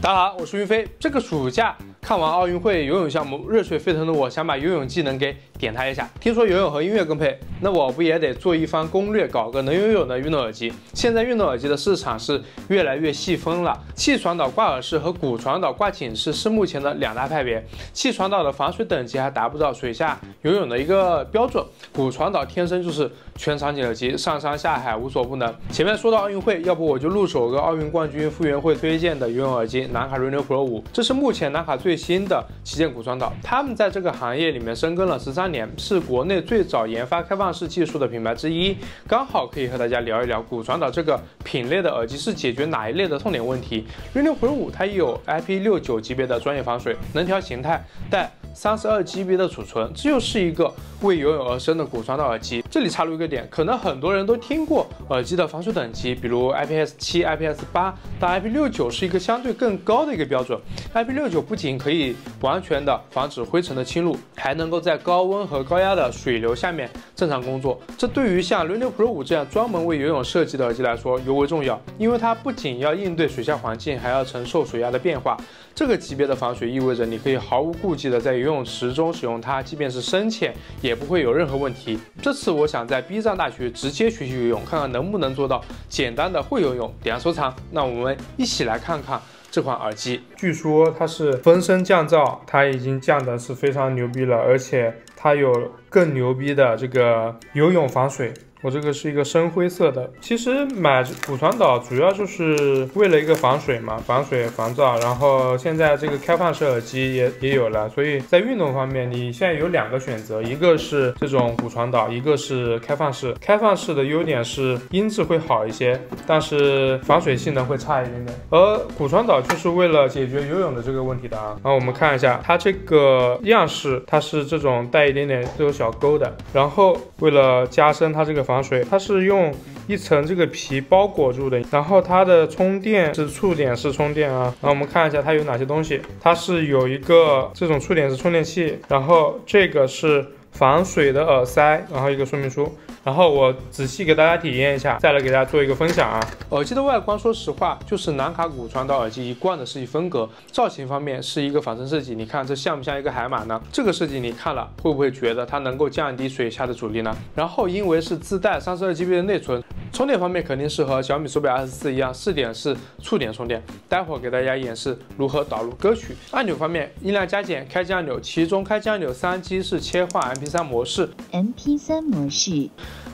大家好，我是云飞。这个暑假看完奥运会游泳项目，热血沸腾的我想把游泳技能给点它一下。听说游泳和音乐更配，那我不也得做一番攻略，搞个能游泳的运动耳机？现在运动耳机的市场是越来越细分了，气传导挂耳式和骨传导挂颈式是目前的两大派别。气传导的防水等级还达不到水下游泳的一个标准，骨传导天生就是全场景耳机，上山下海无所不能。前面说到奥运会，要不我就入手个奥运冠军傅园慧推荐的游泳耳机南卡 Reno Pro 5，这是目前南卡最新的旗舰骨传导，他们在这个行业里面深耕了13年，是国内最早研发开放式技术的品牌之一。刚好可以和大家聊一聊骨传导这个品类的耳机是解决哪一类的痛点问题。Reno Pro 5它也有 IP69 级别的专业防水，能调形态，带32GB 的储存，这就是一个为游泳而生的骨传导耳机。这里插入一个点，可能很多人都听过耳机的防水等级，比如 IPS7、IPS8 到 IP69 是一个相对更高的一个标准。IP69 不仅可以完全的防止灰尘的侵入，还能够在高温和高压的水流下面正常工作。这对于像 Reno Pro 5这样专门为游泳设计的耳机来说尤为重要，因为它不仅要应对水下环境，还要承受水压的变化。这个级别的防水意味着你可以毫无顾忌的在游泳池中使用它，即便是深潜也不会有任何问题。这次我想在 B 站大学直接学习游泳，看看能不能做到简单的会游泳。点亮收藏，那我们一起来看看这款耳机。据说它是分身降噪，它已经降的是非常牛逼了，而且它有更牛逼的这个游泳防水。我这个是一个深灰色的，其实买骨传导主要就是为了一个防水嘛，防水防噪。然后现在这个开放式耳机也有了，所以在运动方面你现在有两个选择，一个是这种骨传导，一个是开放式。开放式的优点是音质会好一些，但是防水性能会差一点点。而骨传导就是为了解决游泳的这个问题的啊。然后我们看一下它这个样式，它是这种带一点点都有小钩的，然后为了加深它这个防水，它是用一层这个皮包裹住的，然后它的充电是触点式充电啊。然后我们看一下它有哪些东西，它是有一个这种触点式充电器，然后这个是防水的耳塞，然后一个说明书。然后我仔细给大家体验一下，再来给大家做一个分享啊。耳机的外观，说实话，就是南卡骨传导耳机一贯的设计风格。造型方面是一个仿生设计，你看这像不像一个海马呢？这个设计你看了会不会觉得它能够降低水下的阻力呢？然后因为是自带32GB 的内存，充电方面肯定是和小米手表24一样，4点是触点充电。待会儿给大家演示如何导入歌曲。按钮方面，音量加减、开机按钮，其中开机按钮3机是切换 MP3 模式。MP3 模式。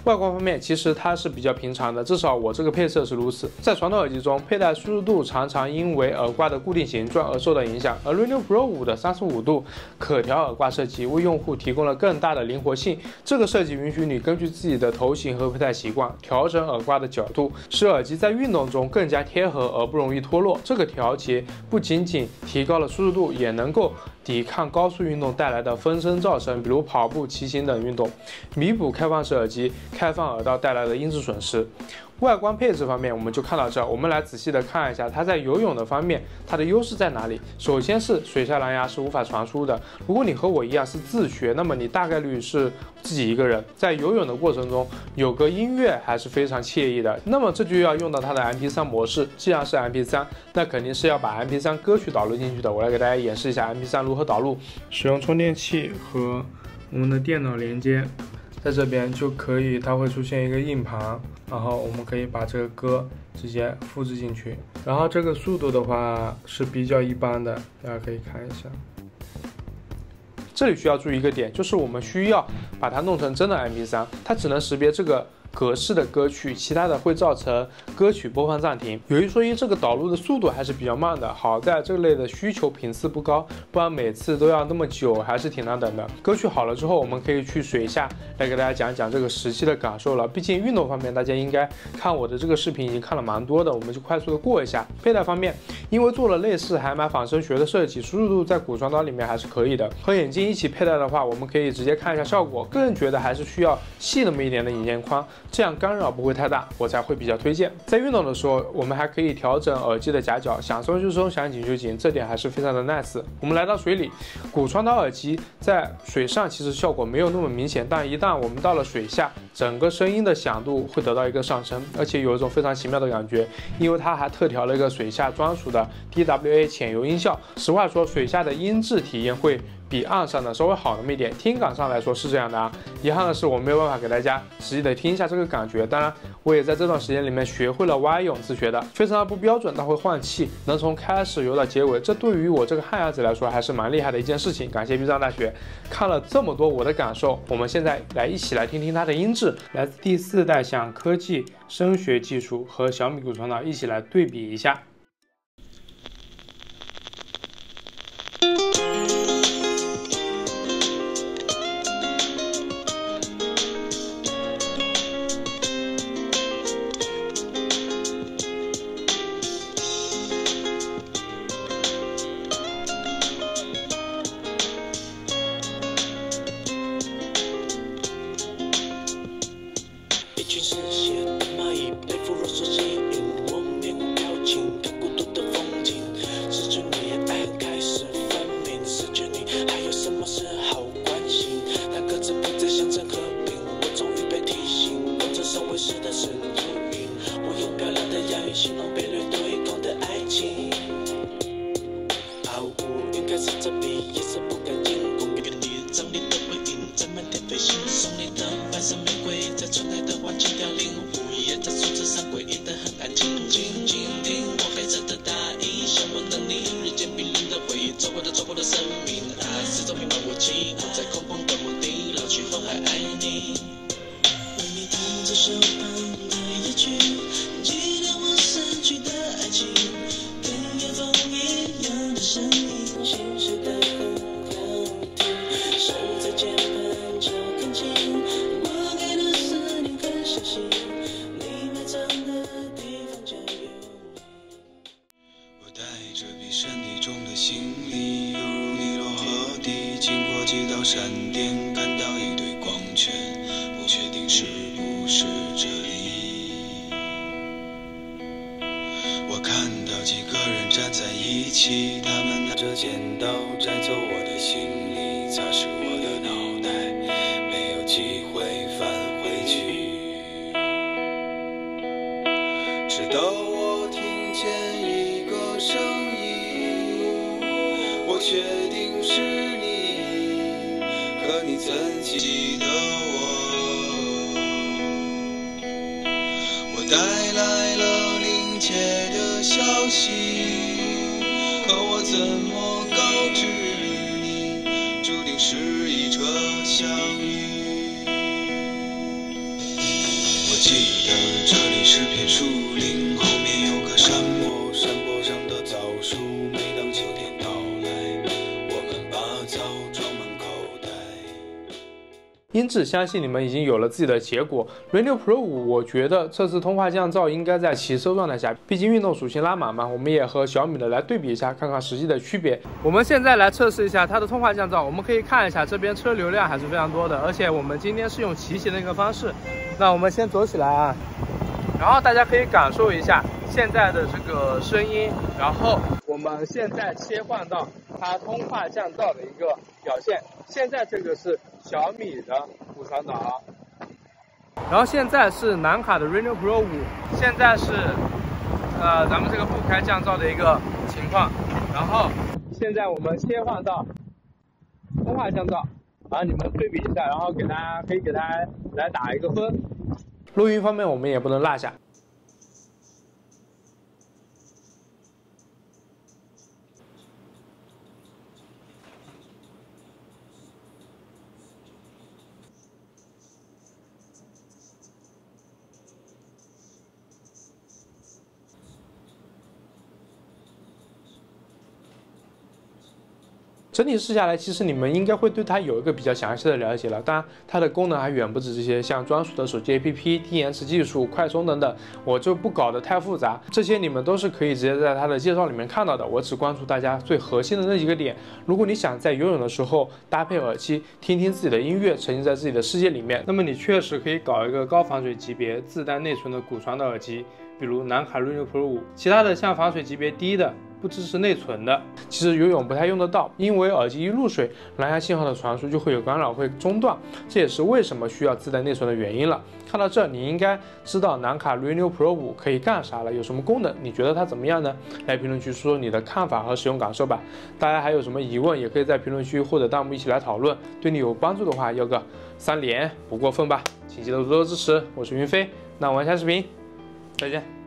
外观方面，其实它是比较平常的，至少我这个配色是如此。在传统耳机中，佩戴舒适度常常因为耳挂的固定形状而受到影响，而 Reno Pro 5的35度可调耳挂设计为用户提供了更大的灵活性。这个设计允许你根据自己的头型和佩戴习惯调整耳挂的角度，使耳机在运动中更加贴合而不容易脱落。这个调节不仅仅提高了舒适度，也能够抵抗高速运动带来的分声噪声，比如跑步、骑行等运动，弥补开放式耳机开放耳道带来的音质损失。外观配置方面，我们就看到这，我们来仔细的看一下它在游泳的方面，它的优势在哪里？首先是水下蓝牙是无法传输的，如果你和我一样是自学，那么你大概率是自己一个人，在游泳的过程中有个音乐还是非常惬意的。那么这就要用到它的 MP3 模式，既然是 MP3，那肯定是要把 MP3 歌曲导入进去的。我来给大家演示一下 MP3 如何导入，使用充电器和我们的电脑连接。在这边就可以，它会出现一个硬盘，然后我们可以把这个歌直接复制进去。然后这个速度的话是比较一般的，大家可以看一下。这里需要注意一个点，就是我们需要把它弄成真的 MP3，它只能识别这个格式的歌曲，其他的会造成歌曲播放暂停。有一说一，这个导入的速度还是比较慢的，好在这类的需求频次不高，不然每次都要那么久，还是挺难等的。歌曲好了之后，我们可以去水下来给大家讲一讲这个实际的感受了。毕竟运动方面，大家应该看我的这个视频已经看了蛮多的，我们就快速的过一下。佩戴方面，因为做了类似海马仿生学的设计，舒适度在骨传导里面还是可以的。和眼镜一起佩戴的话，我们可以直接看一下效果，个人觉得还是需要细那么一点的眼镜框。这样干扰不会太大，我才会比较推荐。在运动的时候，我们还可以调整耳机的夹角，想松就松，想紧就紧，这点还是非常的 nice。我们来到水里，骨传导耳机在水上其实效果没有那么明显，但一旦我们到了水下，整个声音的响度会得到一个上升，而且有一种非常奇妙的感觉，因为它还特调了一个水下专属的 DWA 浅游音效。实话说，水下的音质体验会比岸上的稍微好那么一点，听感上来说是这样的啊。遗憾的是我没有办法给大家实际的听一下这个感觉，当然我也在这段时间里面学会了蛙泳，自学的，非常的不标准，但会换气，能从开始游到结尾，这对于我这个旱鸭子来说还是蛮厉害的一件事情。感谢豫章大学。看了这么多我的感受，我们现在一起来听听它的音质，来自第4代想科技声学技术和小米骨传导一起来对比一下。闪电看到一堆光圈，不确定是不是这里。我看到几个人站在一起，他们拿着剪刀摘走我的行李，擦拭我的脑袋，没有机会返回去。直到我听见一个声音，我确定是你。可你怎记得我？我带来了临界的消息，可我怎么告知你，注定是一场相遇。我记得这里是片树林，后面有个山坡，山坡上的枣树，每当秋天到来，我们把枣装满口袋。音质相信你们已经有了自己的结果。Reno Pro 5，我觉得这次通话降噪应该在骑收状态下，毕竟运动属性拉满嘛，我们也和小米的来对比一下，看看实际的区别。我们现在来测试一下它的通话降噪，我们可以看一下这边车流量还是非常多的，而且我们今天是用骑行的一个方式。那我们先走起来啊，然后大家可以感受一下现在的这个声音，然后我们现在切换到它通话降噪的一个表现。现在这个是小米的骨传导，然后现在是南卡的 Reno Pro 5，现在是咱们这个不开降噪的一个情况。然后现在我们切换到通话降噪，然后你们对比一下，然后可以给大家来打一个分。录音方面我们也不能落下。整体试下来，其实你们应该会对它有一个比较详细的了解了。当然，它的功能还远不止这些，像专属的手机 APP、低延迟技术、快充等等，我就不搞得太复杂。这些你们都是可以直接在它的介绍里面看到的。我只关注大家最核心的那几个点。如果你想在游泳的时候搭配耳机，听听自己的音乐，沉浸在自己的世界里面，那么你确实可以搞一个高防水级别、自带内存的骨传的耳机，比如南卡 Reno Pro 5。其他的像防水级别低的，不支持内存的，其实游泳不太用得到，因为耳机一入水，蓝牙信号的传输就会有干扰，会中断，这也是为什么需要自带内存的原因了。看到这，你应该知道南卡 Reno Pro 5可以干啥了，有什么功能，你觉得它怎么样呢？来评论区说说你的看法和使用感受吧。大家还有什么疑问，也可以在评论区或者弹幕一起来讨论。对你有帮助的话，要个3连不过分吧，请记得多多支持。我是云飞，那我们下视频再见。